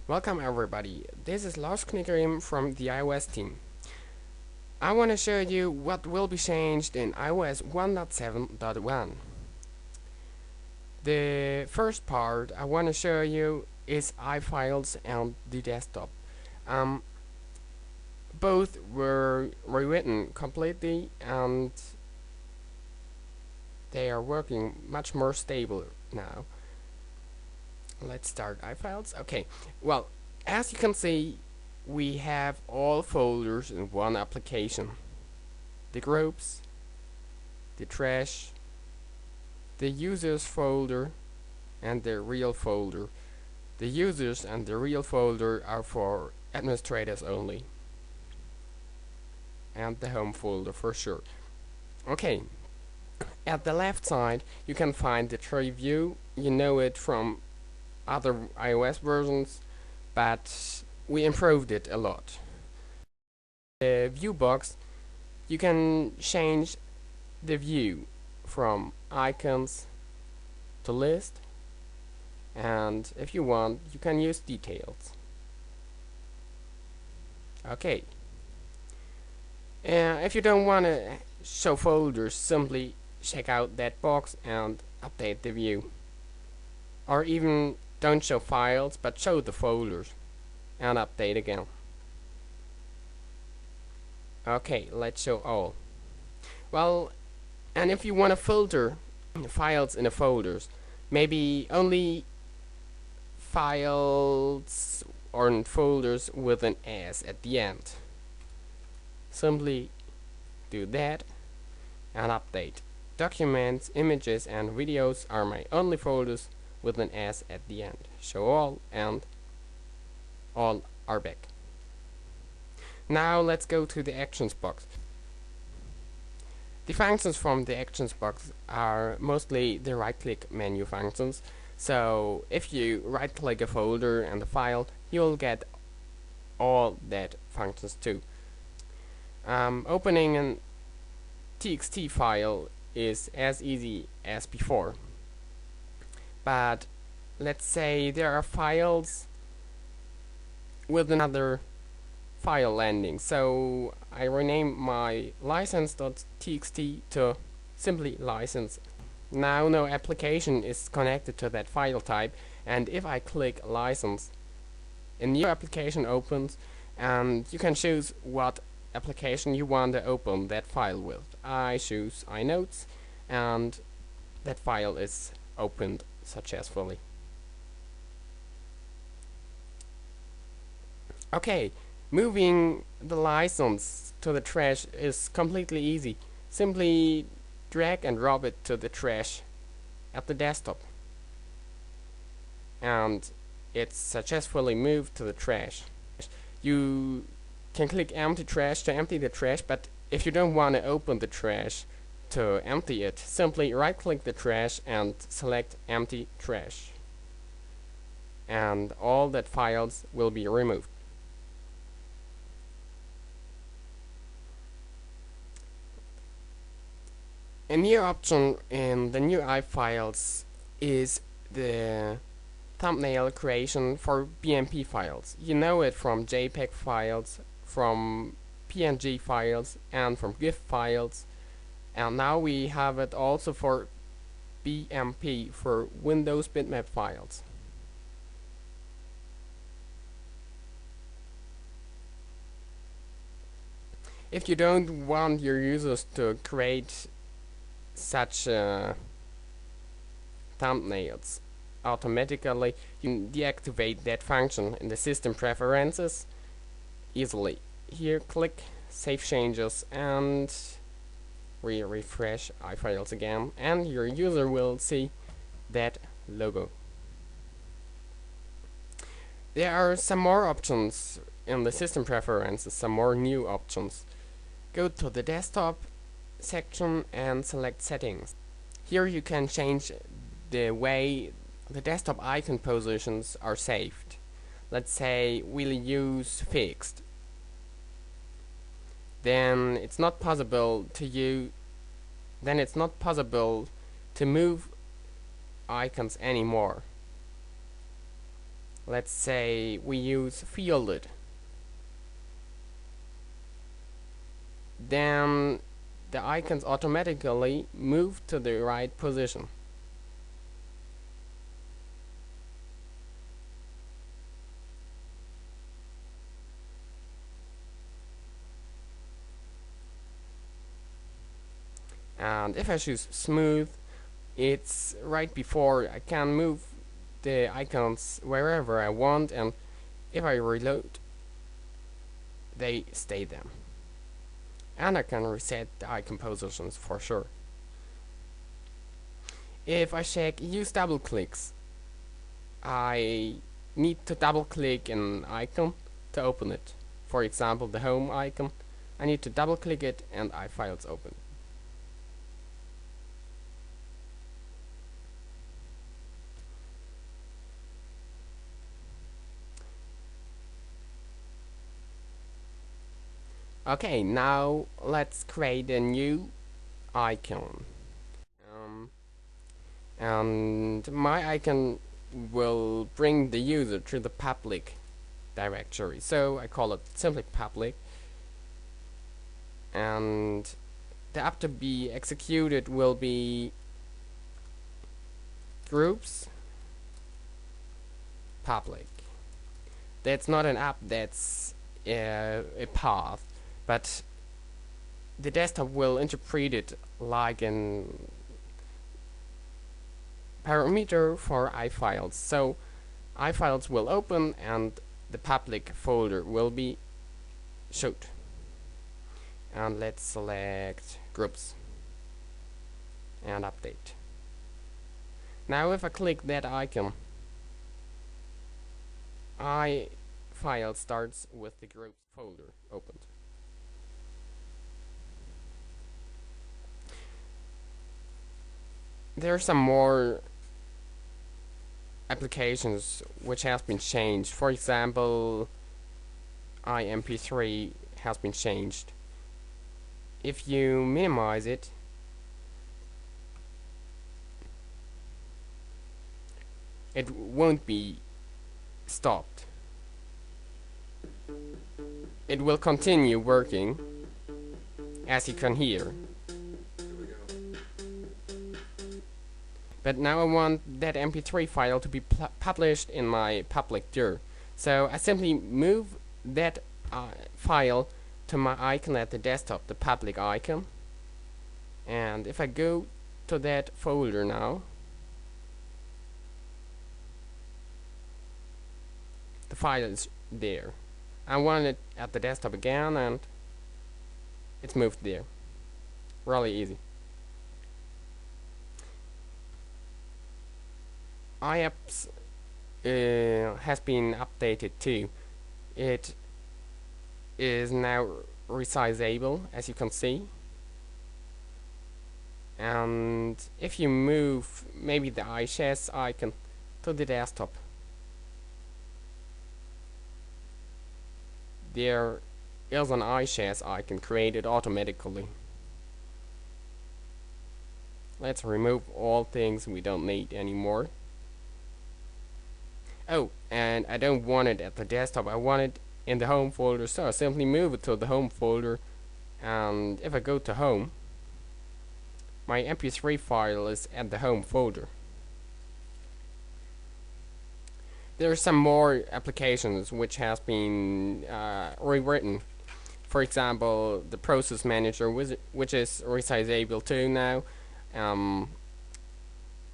Welcome everybody, this is Lars Knickerim from the iOS team. I want to show you what will be changed in iOS 1.7.1. The first part I want to show you is iFiles and the desktop. Um, Both were rewritten completely and they are working much more stable now. Let's start iFiles. Okay, well, as you can see, we have all folders in one application. The groups, the trash, the users folder, and the real folder. The users and the real folder are for administrators only. And the home folder for sure. Okay, at the left side you can find the tree view. You know it from other iOS versions, but we improved it a lot. The view box, you can change the view from icons to list, and if you want you can use details. Okay, if you don't want to show folders, simply check out that box and update the view, or even don't show files but show the folders and update again. Okay, let's show all. Well, and if you want to filter files in the folders, maybe only files or folders with an S at the end, simply do that and update. Documents, images and videos are my only folders with an S at the end. Show all, and all are back. Now let's go to the actions box. The functions from the actions box are mostly the right click menu functions. So if you right click a folder and a file, you'll get all that functions too. Opening an txt file is as easy as before, but let's say there are files with another file landing, so I rename my license.txt to simply license. Now no application is connected to that file type, and if I click license, a new application opens and you can choose what application you want to open that file with. I choose iNotes and that file is opened successfully. Okay, moving the license to the trash is completely easy. Simply drag and drop it to the trash at the desktop, and it's successfully moved to the trash. You can click empty trash to empty the trash, but if you don't want to open the trash to empty it, simply right click the trash and select empty trash, and all that files will be removed. A new option in the new iFiles is the thumbnail creation for BMP files. You know it from JPEG files, from PNG files and from GIF files, and now we have it also for BMP, for Windows bitmap files. If you don't want your users to create such thumbnails automatically, you can deactivate that function in the system preferences easily. Here click Save Changes and refresh iFiles again, and your user will see that logo. There are some more options in the system preferences, some more new options. Go to the desktop section and select settings. Here you can change the way the desktop icon positions are saved. Let's say we'll use fixed. Then it's not possible to move icons anymore. let's say we use fielded, then the icons automatically move to the right position. And if I choose smooth, it's right before I can move the icons wherever I want, and if I reload, they stay there. And I can reset the icon positions for sure. If I check use double clicks, I need to double click an icon to open it. For example, the home icon. I need to double click it and iFiles open. Okay, now let's create a new icon. And my icon will bring the user to the public directory. So I call it simply public. And the app to be executed will be groups public. That's not an app, that's a path, but the desktop will interpret it like an parameter for iFiles. So iFiles will open and the public folder will be showed. And let's select groups and update. Now if I click that icon, iFile starts with the groups folder opened. There are some more applications which have been changed. For example, iMP3 has been changed. If you minimize it, it won't be stopped. It will continue working, as you can hear. But now I want that MP3 file to be published in my public dir. So I simply move that file to my icon at the desktop, the public icon. And if I go to that folder now, the file is there. I want it at the desktop again, and it's moved there. Really easy. iApps has been updated too. It is now resizable, as you can see. And if you move maybe the iChess icon to the desktop, there is an iChess icon created automatically. Let's remove all things we don't need anymore. Oh, and I don't want it at the desktop, I want it in the home folder, so I simply move it to the home folder, and if I go to home, my MP3 file is at the home folder. There are some more applications which has been rewritten. For example, the process manager, which is resizable too now.